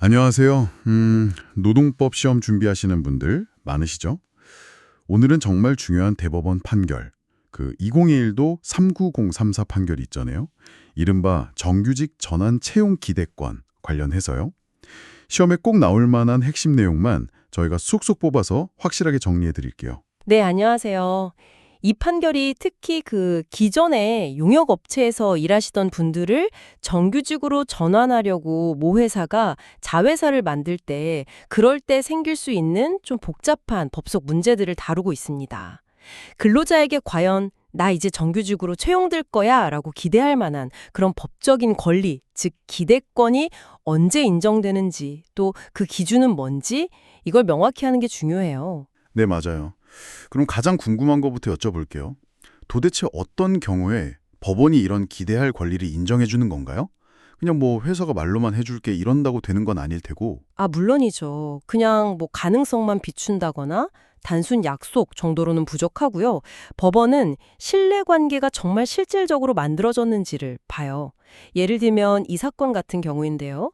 안녕하세요. 노동법 시험 준비하시는 분들 많으시죠? 오늘은 정말 중요한 대법원 판결, 그 2021도 39034 판결이 있잖아요. 이른바 정규직 전환 채용 기대권 관련해서요. 시험에 꼭 나올 만한 핵심 내용만 저희가 쏙쏙 뽑아서 확실하게 정리해 드릴게요. 네, 안녕하세요. 이 판결이 특히 그 기존에 용역업체에서 일하시던 분들을 정규직으로 전환하려고 모 회사가 자회사를 만들 때 그럴 때 생길 수 있는 좀 복잡한 법적 문제들을 다루고 있습니다. 근로자에게 과연 나 이제 정규직으로 채용될 거야 라고 기대할 만한 그런 법적인 권리, 즉 기대권이 언제 인정되는지 또 그 기준은 뭔지 이걸 명확히 하는 게 중요해요. 네, 맞아요. 그럼 가장 궁금한 것부터 여쭤볼게요. 도대체 어떤 경우에 법원이 이런 기대할 권리를 인정해 주는 건가요? 그냥 뭐 회사가 말로만 해줄게 이런다고 되는 건 아닐 테고. 아, 물론이죠. 그냥 뭐 가능성만 비춘다거나 단순 약속 정도로는 부족하고요. 법원은 신뢰관계가 정말 실질적으로 만들어졌는지를 봐요. 예를 들면 이 사건 같은 경우인데요.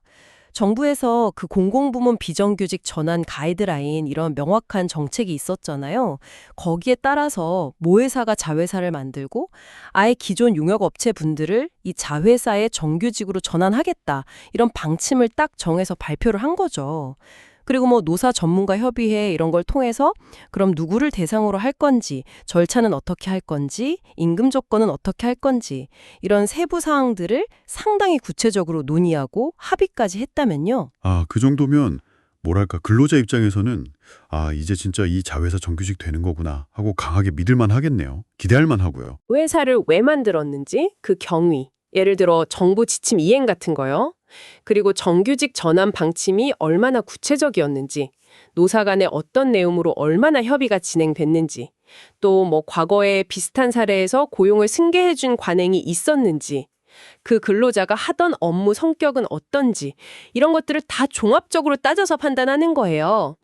정부에서 그 공공부문 비정규직 전환 가이드라인 이런 명확한 정책이 있었잖아요. 거기에 따라서 모 회사가 자회사를 만들고 아예 기존 용역업체 분들을 이 자회사의 정규직으로 전환하겠다. 이런 방침을 딱 정해서 발표를 한 거죠. 그리고 뭐 노사 전문가 협의회 이런 걸 통해서 그럼 누구를 대상으로 할 건지, 절차는 어떻게 할 건지, 임금 조건은 어떻게 할 건지 이런 세부 사항들을 상당히 구체적으로 논의하고 합의까지 했다면요. 아, 그 정도면 뭐랄까 근로자 입장에서는 아, 이제 진짜 이 자회사 정규직 되는 거구나 하고 강하게 믿을만 하겠네요. 기대할 만하고요. 회사를 왜 만들었는지 그 경위, 예를 들어 정부 지침 이행 같은 거요. 그리고 정규직 전환 방침이 얼마나 구체적이었는지, 노사 간에 어떤 내용으로 얼마나 협의가 진행됐는지, 또 뭐 과거에 비슷한 사례에서 고용을 승계해준 관행이 있었는지, 그 근로자가 하던 업무 성격은 어떤지 이런 것들을 다 종합적으로 따져서 판단하는 거예요.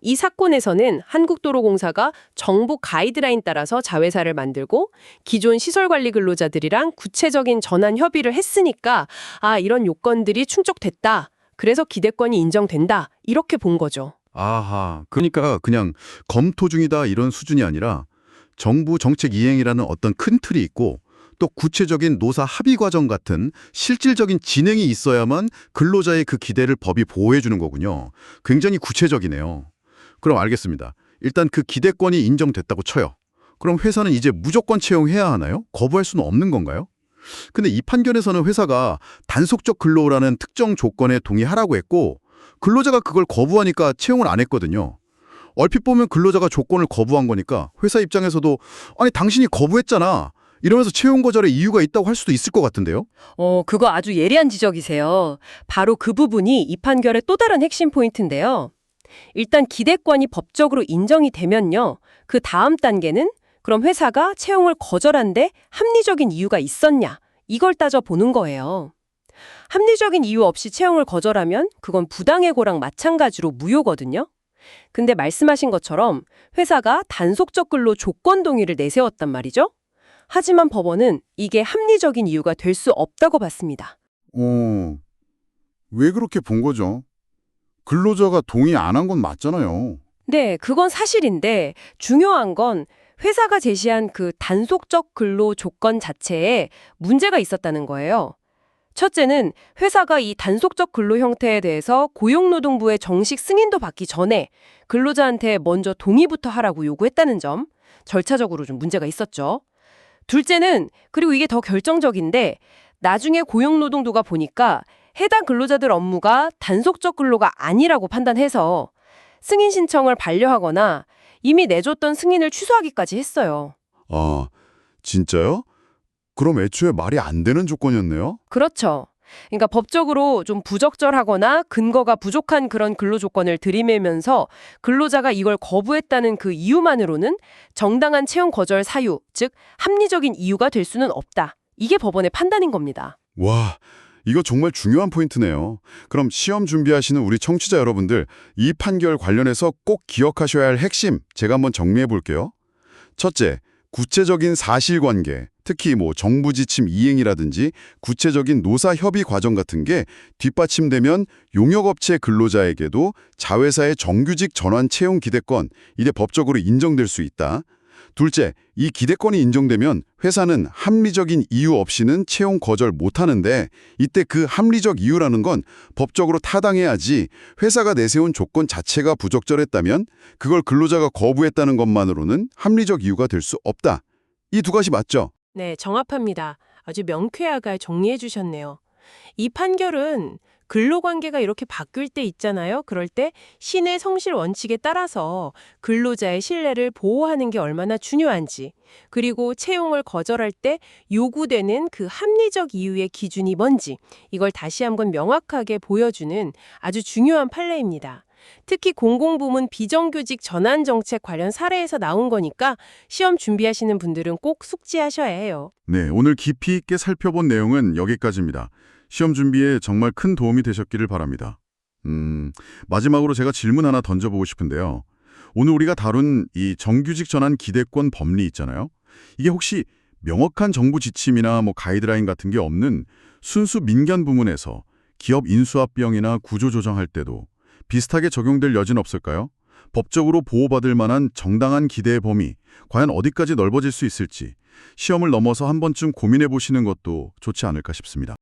이 사건에서는 한국도로공사가 정부 가이드라인 따라서 자회사를 만들고 기존 시설관리 근로자들이랑 구체적인 전환 협의를 했으니까 아, 이런 요건들이 충족됐다. 그래서 기대권이 인정된다. 이렇게 본 거죠. 아하, 그러니까 그냥 검토 중이다 이런 수준이 아니라 정부 정책 이행이라는 어떤 큰 틀이 있고 또 구체적인 노사 합의 과정 같은 실질적인 진행이 있어야만 근로자의 그 기대를 법이 보호해 주는 거군요. 굉장히 구체적이네요. 그럼 알겠습니다. 일단 그 기대권이 인정됐다고 쳐요. 그럼 회사는 이제 무조건 채용해야 하나요? 거부할 수는 없는 건가요? 근데 이 판결에서는 회사가 단속적 근로라는 특정 조건에 동의하라고 했고 근로자가 그걸 거부하니까 채용을 안 했거든요. 얼핏 보면 근로자가 조건을 거부한 거니까 회사 입장에서도 아니 당신이 거부했잖아. 이러면서 채용 거절에 이유가 있다고 할 수도 있을 것 같은데요. 그거 아주 예리한 지적이세요. 바로 그 부분이 이 판결의 또 다른 핵심 포인트인데요. 일단 기대권이 법적으로 인정이 되면요. 그 다음 단계는 그럼 회사가 채용을 거절한데 합리적인 이유가 있었냐? 이걸 따져보는 거예요. 합리적인 이유 없이 채용을 거절하면 그건 부당해고랑 마찬가지로 무효거든요. 근데 말씀하신 것처럼 회사가 단속적 근로 조건 동의를 내세웠단 말이죠. 하지만 법원은 이게 합리적인 이유가 될 수 없다고 봤습니다. 왜 그렇게 본 거죠? 근로자가 동의 안 한 건 맞잖아요. 네, 그건 사실인데 중요한 건 회사가 제시한 그 단속적 근로 조건 자체에 문제가 있었다는 거예요. 첫째는 회사가 이 단속적 근로 형태에 대해서 고용노동부의 정식 승인도 받기 전에 근로자한테 먼저 동의부터 하라고 요구했다는 점, 절차적으로 좀 문제가 있었죠. 둘째는, 그리고 이게 더 결정적인데, 나중에 고용노동부가 보니까 해당 근로자들 업무가 단속적 근로가 아니라고 판단해서 승인 신청을 반려하거나 이미 내줬던 승인을 취소하기까지 했어요. 아, 진짜요? 그럼 애초에 말이 안 되는 조건이었네요? 그렇죠. 그러니까 법적으로 좀 부적절하거나 근거가 부족한 그런 근로 조건을 들이밀면서 근로자가 이걸 거부했다는 그 이유만으로는 정당한 채용 거절 사유, 즉 합리적인 이유가 될 수는 없다. 이게 법원의 판단인 겁니다. 와, 이거 정말 중요한 포인트네요. 그럼 시험 준비하시는 우리 청취자 여러분들, 이 판결 관련해서 꼭 기억하셔야 할 핵심 제가 한번 정리해 볼게요. 첫째, 구체적인 사실관계, 특히 정부 지침 이행이라든지 구체적인 노사 협의 과정 같은 게 뒷받침되면 용역업체 근로자에게도 자회사의 정규직 전환 채용 기대권, 이게 법적으로 인정될 수 있다. 둘째, 이 기대권이 인정되면 회사는 합리적인 이유 없이는 채용 거절 못하는데 이때 그 합리적 이유라는 건 법적으로 타당해야지 회사가 내세운 조건 자체가 부적절했다면 그걸 근로자가 거부했다는 것만으로는 합리적 이유가 될 수 없다. 이 두 가지 맞죠? 네, 정확합니다. 아주 명쾌하게 정리해 주셨네요. 이 판결은 근로관계가 이렇게 바뀔 때 있잖아요. 그럴 때 신의 성실 원칙에 따라서 근로자의 신뢰를 보호하는 게 얼마나 중요한지, 그리고 채용을 거절할 때 요구되는 그 합리적 이유의 기준이 뭔지, 이걸 다시 한번 명확하게 보여주는 아주 중요한 판례입니다. 특히 공공부문 비정규직 전환 정책 관련 사례에서 나온 거니까 시험 준비하시는 분들은 꼭 숙지하셔야 해요. 네, 오늘 깊이 있게 살펴본 내용은 여기까지입니다. 시험 준비에 정말 큰 도움이 되셨기를 바랍니다. 마지막으로 제가 질문 하나 던져보고 싶은데요. 오늘 우리가 다룬 이 정규직 전환 기대권 법리 있잖아요. 이게 혹시 명확한 정부 지침이나 가이드라인 같은 게 없는 순수 민간 부문에서 기업 인수합병이나 구조조정할 때도 비슷하게 적용될 여지는 없을까요? 법적으로 보호받을 만한 정당한 기대의 범위, 과연 어디까지 넓어질 수 있을지 시험을 넘어서 한 번쯤 고민해 보시는 것도 좋지 않을까 싶습니다.